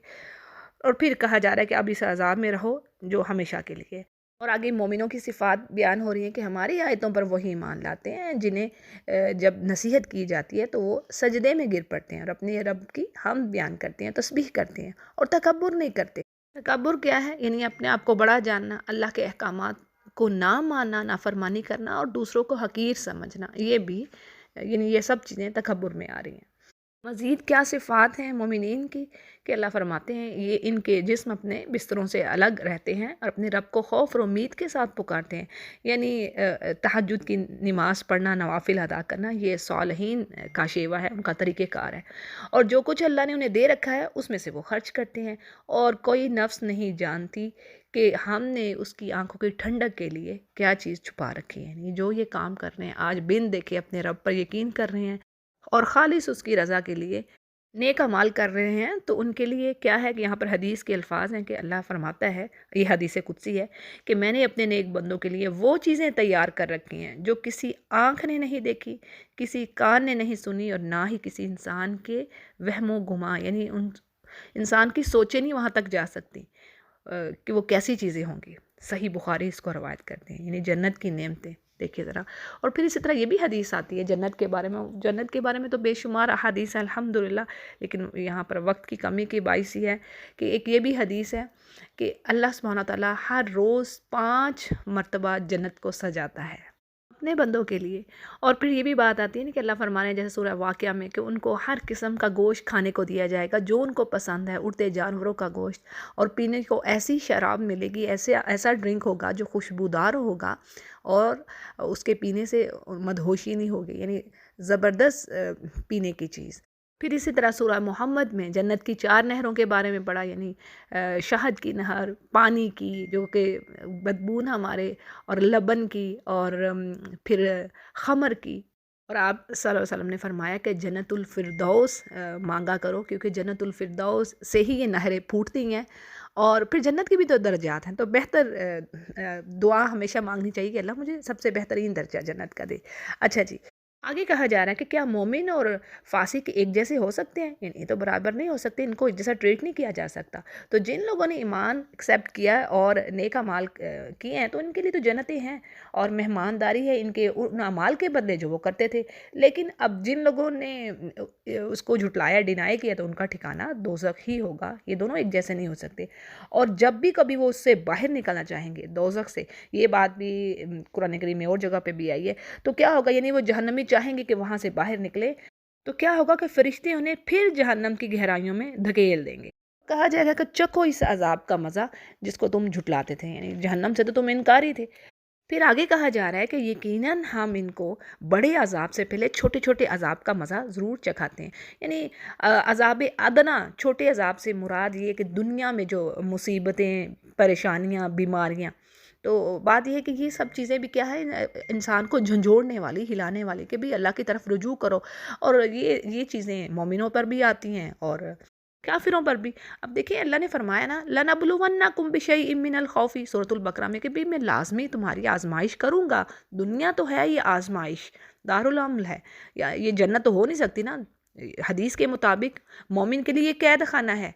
اور پھر کہا جا رہا ہے کہ اب اس عذاب میں رہو جو ہمیشہ کے لیے ہے۔ اور آگے مومنوں کی صفات بیان ہو رہی ہیں کہ ہماری آیتوں پر وہی ایمان لاتے ہیں جنہیں جب نصیحت کی جاتی ہے تو وہ سجدے میں گر پڑتے ہیں اور اپنے رب کی حمد بیان کرتے ہیں، تسبیح کرتے ہیں اور تکبر نہیں کرتے۔ تکبر کیا ہے؟ یعنی اپنے آپ کو بڑا جاننا، اللہ کے احکامات کو نہ ماننا، نافرمانی کرنا اور دوسروں کو حقیر سمجھنا، یہ بھی یعنی یہ سب چیزیں تکبر میں آ رہی ہیں۔ مزید کیا صفات ہیں مومنین کی کہ اللہ فرماتے ہیں یہ ان کے جسم اپنے بستروں سے الگ رہتے ہیں اور اپنے رب کو خوف اور امید کے ساتھ پکارتے ہیں، یعنی تہجد کی نماز پڑھنا، نوافل ادا کرنا، یہ صالحین کا شیوہ ہے، ان کا طریقہ کار ہے، اور جو کچھ اللہ نے انہیں دے رکھا ہے اس میں سے وہ خرچ کرتے ہیں، اور کوئی نفس نہیں جانتی کہ ہم نے اس کی آنکھوں کی ٹھنڈک کے لیے کیا چیز چھپا رکھی ہے، یعنی جو یہ کام کر رہے ہیں آج بن دیکھے اپنے رب پر یقین کر رہے ہیں اور خالص اس کی رضا کے لیے نیک اعمال کر رہے ہیں، تو ان کے لیے کیا ہے کہ یہاں پر حدیث کے الفاظ ہیں کہ اللہ فرماتا ہے، یہ حدیث قدسی ہے کہ میں نے اپنے نیک بندوں کے لیے وہ چیزیں تیار کر رکھی ہیں جو کسی آنکھ نے نہیں دیکھی، کسی کان نے نہیں سنی، اور نہ ہی کسی انسان کے وہم و گما، یعنی انسان کی سوچیں نہیں وہاں تک جا سکتی کہ وہ کیسی چیزیں ہوں گی۔ صحیح بخاری اس کو روایت کرتے ہیں، یعنی جنت کی نعمتیں دیکھیے ذرا۔ اور پھر اسی طرح یہ بھی حدیث آتی ہے جنت کے بارے میں، جنت کے بارے میں تو بے شمار احادیث ہیں الحمدللہ، لیکن یہاں پر وقت کی کمی کی باعث یہ ہے کہ ایک یہ بھی حدیث ہے کہ اللہ سبحانہ تعالیٰ ہر روز 5 مرتبہ جنت کو سجاتا ہے اپنے بندوں کے لیے۔ اور پھر یہ بھی بات آتی ہے نا کہ اللہ فرمانے ہیں جیسے سورہ واقعہ میں کہ ان کو ہر قسم کا گوشت کھانے کو دیا جائے گا جو ان کو پسند ہے، اڑتے جانوروں کا گوشت، اور پینے کو ایسی شراب ملے گی، ایسا ڈرنک ہوگا جو خوشبودار ہوگا اور اس کے پینے سے مدہوشی نہیں ہوگی، یعنی زبردست پینے کی چیز۔ پھر اسی طرح سورہ محمد میں جنت کی 4 نہروں کے بارے میں پڑھا، یعنی شہد کی نہر، پانی کی جو کہ بدبو نہ مارے، اور لبن کی، اور پھر خمر کی، اور آپ صلی اللہ علیہ وسلم نے فرمایا کہ جنت الفردوس مانگا کرو کیونکہ جنت الفردوس سے ہی یہ نہریں پھوٹتی ہیں، اور پھر جنت کے بھی تو درجات ہیں، تو بہتر دعا ہمیشہ مانگنی چاہیے کہ اللہ مجھے سب سے بہترین درجہ جنت کا دے۔ اچھا جی، آگے کہا جا رہا ہے کہ کیا مومن اور فاسق ایک جیسے ہو سکتے ہیں؟ یعنی یہ تو برابر نہیں ہو سکتے، ان کو ایک جیسا ٹریٹ نہیں کیا جا سکتا۔ تو جن لوگوں نے ایمان ایکسیپٹ کیا اور نیک اعمال کیے ہیں تو ان کے لیے تو جنتیں ہیں اور مہمانداری ہے ان کے ان اعمال کے بدلے جو وہ کرتے تھے، لیکن اب جن لوگوں نے اس کو جھٹلایا، ڈینائی کیا، تو ان کا ٹھکانہ دوزخ ہی ہوگا۔ یہ دونوں ایک جیسے نہیں ہو سکتے، اور جب بھی کبھی وہ اس سے باہر نکلنا چاہیں گے دوزخ سے، یہ بات بھی قرآن کریم میں اور جگہ پہ بھی آئی ہے، تو کیا ہوگا، یعنی وہ جہنمی چاہیں گے کہ وہاں سے باہر نکلے، تو کیا ہوگا کہ فرشتے انہیں پھر جہنم کی گہرائیوں میں دھکیل دیں گے، کہا جائے گا کہ چکھو اس عذاب کا مزہ جس کو تم جھٹلاتے تھے، یعنی جہنم سے تو تم انکاری تھے۔ پھر آگے کہا جا رہا ہے کہ یقیناً ہم ان کو بڑے عذاب سے پہلے چھوٹے چھوٹے عذاب کا مزہ ضرور چکھاتے ہیں، یعنی عذاب ادنا، چھوٹے عذاب سے مراد یہ کہ دنیا میں جو مصیبتیں، پریشانیاں، بیماریاں، تو بات یہ ہے کہ یہ سب چیزیں بھی کیا ہے، انسان کو جھنجھوڑنے والی، ہلانے والی، کہ بھی اللہ کی طرف رجوع کرو، اور یہ چیزیں مومنوں پر بھی آتی ہیں اور کافروں پر بھی۔ اب دیکھیں اللہ نے فرمایا نا، لَنَبْلُوَنَّكُمْ بِشَيْءٍ مِّنَ الْخَوْفِ، سورۃ البقرہ میں، کہ بھی میں لازمی تمہاری آزمائش کروں گا۔ دنیا تو ہے یہ آزمائش، دارالعمل ہے، یا یہ جنت تو ہو نہیں سکتی نا۔ حدیث کے مطابق مومن کے لیے یہ قید خانہ ہے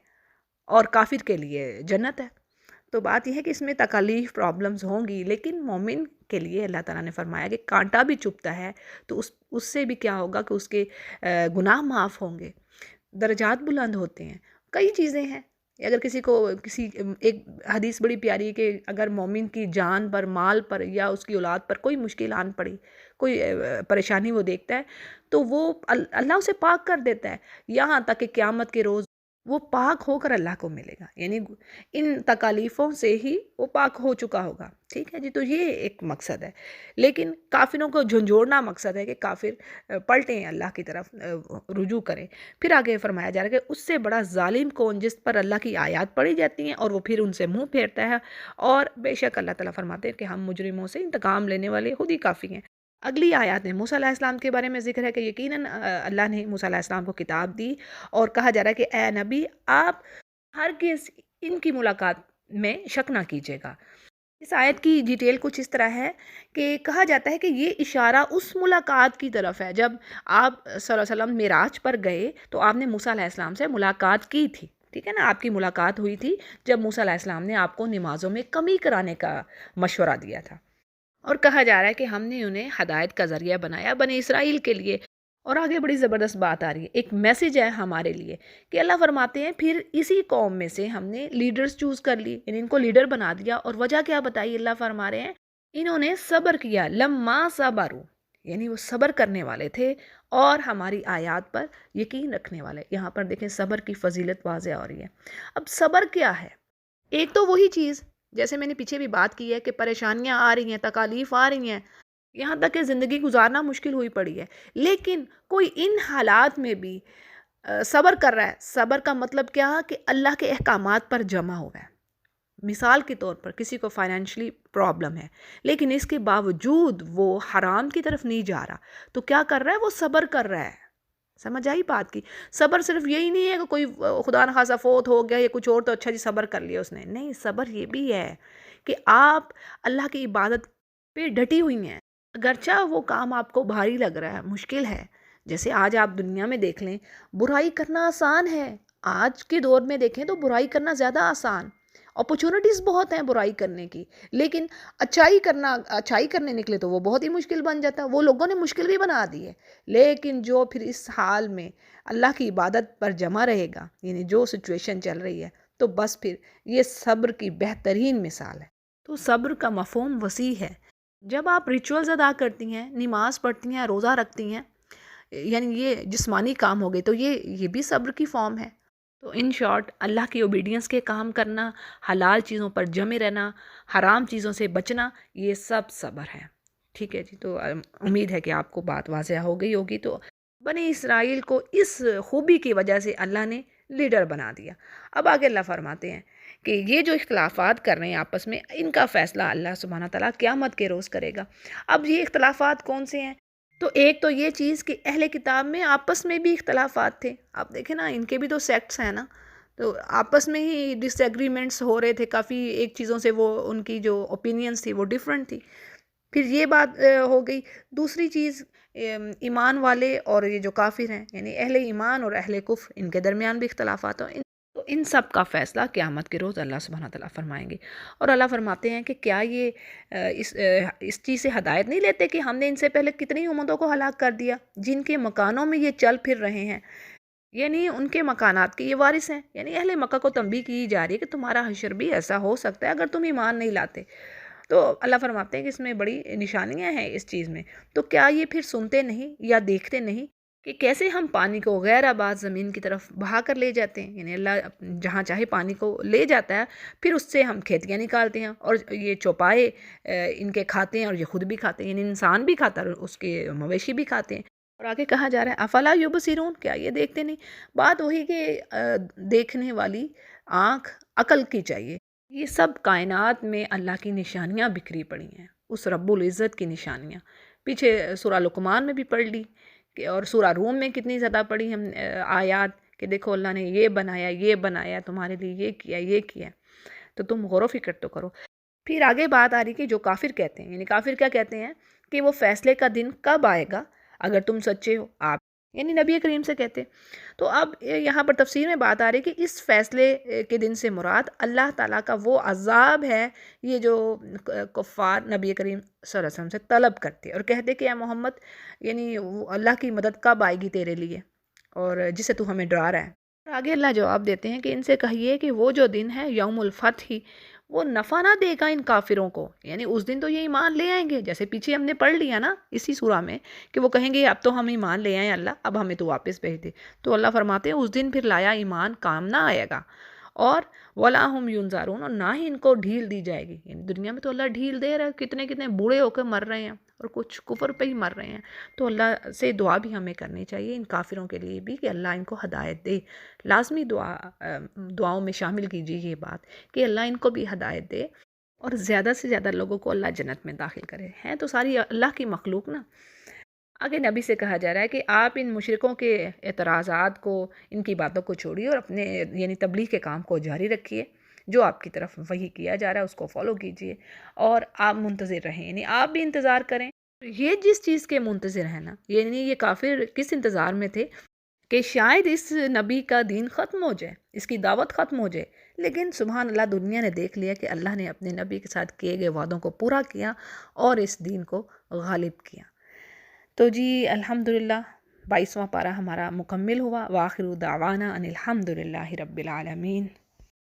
اور کافر کے لیے جنت ہے۔ تو بات یہ ہے کہ اس میں تکالیف، پرابلمز ہوں گی، لیکن مومن کے لیے اللہ تعالیٰ نے فرمایا کہ کانٹا بھی چبھتا ہے تو اس سے بھی کیا ہوگا کہ اس کے گناہ معاف ہوں گے، درجات بلند ہوتے ہیں، کئی چیزیں ہیں۔ اگر کسی ایک حدیث بڑی پیاری ہے کہ اگر مومن کی جان پر، مال پر یا اس کی اولاد پر کوئی مشکل آن پڑی، کوئی پریشانی وہ دیکھتا ہے، تو وہ اللہ اسے پاک کر دیتا ہے، یہاں تک کہ قیامت کے روز وہ پاک ہو کر اللہ کو ملے گا، یعنی ان تکالیفوں سے ہی وہ پاک ہو چکا ہوگا، ٹھیک ہے جی۔ تو یہ ایک مقصد ہے، لیکن کافروں کو جھنجھوڑنا مقصد ہے کہ کافر پلٹیں، اللہ کی طرف رجوع کریں۔ پھر آگے فرمایا جا رہا ہے کہ اس سے بڑا ظالم کون، جس پر اللہ کی آیات پڑھی جاتی ہیں اور وہ پھر ان سے منہ پھیرتا ہے، اور بے شک اللہ تعالیٰ فرماتے ہیں کہ ہم مجرموں سے انتقام لینے والے خود ہی کافی ہیں۔ اگلی آیات میں موسیٰ علیہ السلام کے بارے میں ذکر ہے کہ یقیناً اللہ نے موسیٰ علیہ السلام کو کتاب دی، اور کہا جا رہا ہے کہ اے نبی، آپ ہرگز ان کی ملاقات میں شک نہ کیجیے گا۔ اس آیت کی ڈیٹیل کچھ اس طرح ہے کہ کہا جاتا ہے کہ یہ اشارہ اس ملاقات کی طرف ہے جب آپ صلی اللہ علیہ وسلم معراج پر گئے تو آپ نے موسیٰ علیہ السلام سے ملاقات کی تھی، ٹھیک ہے نا، آپ کی ملاقات ہوئی تھی جب موسیٰ علیہ السلام نے آپ کو نمازوں میں کمی کرانے کا مشورہ دیا تھا، اور کہا جا رہا ہے کہ ہم نے انہیں ہدایت کا ذریعہ بنایا بنی اسرائیل کے لیے۔ اور آگے بڑی زبردست بات آ رہی ہے، ایک میسیج ہے ہمارے لیے کہ اللہ فرماتے ہیں پھر اسی قوم میں سے ہم نے لیڈرز چوز کر لی، یعنی ان کو لیڈر بنا دیا، اور وجہ کیا بتائی، اللہ فرما رہے ہیں انہوں نے صبر کیا، لما صبروا، یعنی وہ صبر کرنے والے تھے اور ہماری آیات پر یقین رکھنے والے۔ یہاں پر دیکھیں صبر کی فضیلت واضح ہو رہی ہے۔ اب صبر کیا ہے؟ ایک تو وہی چیز جیسے میں نے پیچھے بھی بات کی ہے کہ پریشانیاں آ رہی ہیں، تکالیف آ رہی ہیں، یہاں تک کہ زندگی گزارنا مشکل ہوئی پڑی ہے، لیکن کوئی ان حالات میں بھی صبر کر رہا ہے۔ صبر کا مطلب کیا ہے کہ اللہ کے احکامات پر جمع ہوا ہے۔ مثال کے طور پر کسی کو فائنینشلی پرابلم ہے، لیکن اس کے باوجود وہ حرام کی طرف نہیں جا رہا، تو کیا کر رہا ہے، وہ صبر کر رہا ہے۔ سمجھ آئی بات کی؟ صبر صرف یہی نہیں ہے کہ کوئی خدا نخواستہ فوت ہو گیا یا کچھ اور تو اچھا جی صبر کر لیا اس نے، نہیں، صبر یہ بھی ہے کہ آپ اللہ کی عبادت پہ ڈٹی ہوئی ہیں، اگرچہ وہ کام آپ کو بھاری لگ رہا ہے، مشکل ہے۔ جیسے آج آپ دنیا میں دیکھ لیں، برائی کرنا آسان ہے، آج کے دور میں دیکھیں تو برائی کرنا زیادہ آسان، اپرچونٹیز بہت ہیں برائی کرنے کی، لیکن اچھائی کرنے نکلے تو وہ بہت ہی مشکل بن جاتا ہے، وہ لوگوں نے مشکل بھی بنا دی ہے۔ لیکن جو پھر اس حال میں اللہ کی عبادت پر جمع رہے گا، یعنی جو سچویشن چل رہی ہے، تو بس پھر یہ صبر کی بہترین مثال ہے۔ تو صبر کا مفہوم وسیع ہے۔ جب آپ ریچولز ادا کرتی ہیں، نماز پڑھتی ہیں، روزہ رکھتی ہیں، یعنی یہ جسمانی کام ہو گئے، تو یہ بھی صبر کی فارم ہے۔ تو ان شارٹ اللہ کی اوبیڈینس کے کام کرنا، حلال چیزوں پر جمے رہنا، حرام چیزوں سے بچنا، یہ سب صبر ہے، ٹھیک ہے جی۔ تو امید ہے کہ آپ کو بات واضح ہو گئی ہوگی۔ تو بنی اسرائیل کو اس خوبی کی وجہ سے اللہ نے لیڈر بنا دیا۔ اب آگے اللہ فرماتے ہیں کہ یہ جو اختلافات کر رہے ہیں آپس میں، ان کا فیصلہ اللہ سبحانہ تعالیٰ قیامت کے روز کرے گا۔ اب یہ اختلافات کون سے ہیں؟ تو ایک تو یہ چیز کہ اہل کتاب میں آپس میں بھی اختلافات تھے، آپ دیکھیں نا، ان کے بھی تو سیکٹس ہیں نا، تو آپس میں ہی ڈس ایگریمنٹس ہو رہے تھے کافی، ایک چیزوں سے وہ ان کی جو اوپینینس تھی وہ ڈیفرنٹ تھی۔ پھر یہ بات ہو گئی۔ دوسری چیز ایمان والے اور یہ جو کافر ہیں، یعنی اہل ایمان اور اہل کفر، ان کے درمیان بھی اختلافات ہوں، تو ان سب کا فیصلہ قیامت کے روز اللہ سبحانہ تعالیٰ فرمائیں گے۔ اور اللہ فرماتے ہیں کہ کیا یہ اس چیز سے ہدایت نہیں لیتے کہ ہم نے ان سے پہلے کتنی امتوں کو ہلاک کر دیا جن کے مکانوں میں یہ چل پھر رہے ہیں، یعنی ان کے مکانات کے یہ وارث ہیں، یعنی اہل مکہ کو تنبیہ کی جا رہی ہے کہ تمہارا حشر بھی ایسا ہو سکتا ہے اگر تم ایمان نہیں لاتے۔ تو اللہ فرماتے ہیں کہ اس میں بڑی نشانیاں ہیں اس چیز میں، تو کیا یہ پھر سنتے نہیں یا دیکھتے نہیں کہ کیسے ہم پانی کو غیر آباد زمین کی طرف بہا کر لے جاتے ہیں، یعنی اللہ جہاں چاہے پانی کو لے جاتا ہے، پھر اس سے ہم کھیتیاں نکالتے ہیں، اور یہ چوپائے ان کے کھاتے ہیں اور یہ خود بھی کھاتے ہیں، یعنی انسان بھی کھاتا ہے اور اس کے مویشی بھی کھاتے ہیں۔ اور آگے کہا جا رہا ہے افلا یبصرون، کیا یہ دیکھتے نہیں؟ بات وہی کہ دیکھنے والی آنکھ عقل کی چاہیے، یہ سب کائنات میں اللہ کی نشانیاں بکھری پڑی ہیں، اس رب العزت کی نشانیاں۔ پیچھے سورہ لقمان میں بھی پڑھ لی اور سورہ روم میں کتنی زیادہ پڑھی ہم آیات کہ دیکھو اللہ نے یہ بنایا تمہارے لیے، یہ کیا، تو تم غور و فکر تو کرو۔ پھر آگے بات آ رہی کہ جو کافر کہتے ہیں، یعنی کافر کیا کہتے ہیں کہ وہ فیصلے کا دن کب آئے گا اگر تم سچے ہو، آپ یعنی نبی کریم سے کہتے ہیں۔ تو اب یہاں پر تفسیر میں بات آ رہی کہ اس فیصلے کے دن سے مراد اللہ تعالیٰ کا وہ عذاب ہے، یہ جو کفار نبی کریم صلی اللہ علیہ وسلم سے طلب کرتے اور کہتے کہ اے محمد یعنی اللہ کی مدد کب آئے گی تیرے لیے اور جسے تو ہمیں ڈرا رہا ہے۔ اور آگے اللہ جواب دیتے ہیں کہ ان سے کہیے کہ وہ جو دن ہے یوم الفتح ہی، وہ نفع نہ دے گا ان کافروں کو، یعنی اس دن تو یہ ایمان لے آئیں گے، جیسے پیچھے ہم نے پڑھ لیا نا اسی سورہ میں کہ وہ کہیں گے اب تو ہم ایمان لے آئیں اللہ، اب ہمیں تو واپس بھیج دے۔ تو اللہ فرماتے ہیں اس دن پھر لایا ایمان کام نہ آئے گا، اور وَلَا هُمْ يُنظَرُونَ، اور نہ ہی ان کو ڈھیل دی جائے گی۔ یعنی دنیا میں تو اللہ ڈھیل دے رہا ہے، کتنے کتنے بوڑھے ہو کے مر رہے ہیں اور کچھ کفر پہ ہی مر رہے ہیں۔ تو اللہ سے دعا بھی ہمیں کرنی چاہیے ان کافروں کے لیے بھی کہ اللہ ان کو ہدایت دے۔ لازمی دعاؤں میں شامل کیجیے یہ بات کہ اللہ ان کو بھی ہدایت دے اور زیادہ سے زیادہ لوگوں کو اللہ جنت میں داخل کرے۔ ہیں تو ساری اللہ کی مخلوق نا۔ آگے نبی سے کہا جا رہا ہے کہ آپ ان مشرکوں کے اعتراضات کو، ان کی باتوں کو چھوڑیے اور اپنے یعنی تبلیغ کے کام کو جاری رکھیے، جو آپ کی طرف وحی کیا جا رہا ہے اس کو فالو کیجیے، اور آپ منتظر رہیں، یعنی آپ بھی انتظار کریں۔ یہ جس چیز کے منتظر ہیں نا، یعنی یہ کافر کس انتظار میں تھے کہ شاید اس نبی کا دین ختم ہو جائے، اس کی دعوت ختم ہو جائے، لیکن سبحان اللہ دنیا نے دیکھ لیا کہ اللہ نے اپنے نبی کے ساتھ کیے گئے وعدوں کو پورا کیا اور اس دین کو غالب کیا۔ تو جی الحمدللہ 22واں پارہ ہمارا مکمل ہوا۔ وآخر دعوانا ان الحمدللہ رب العالمین۔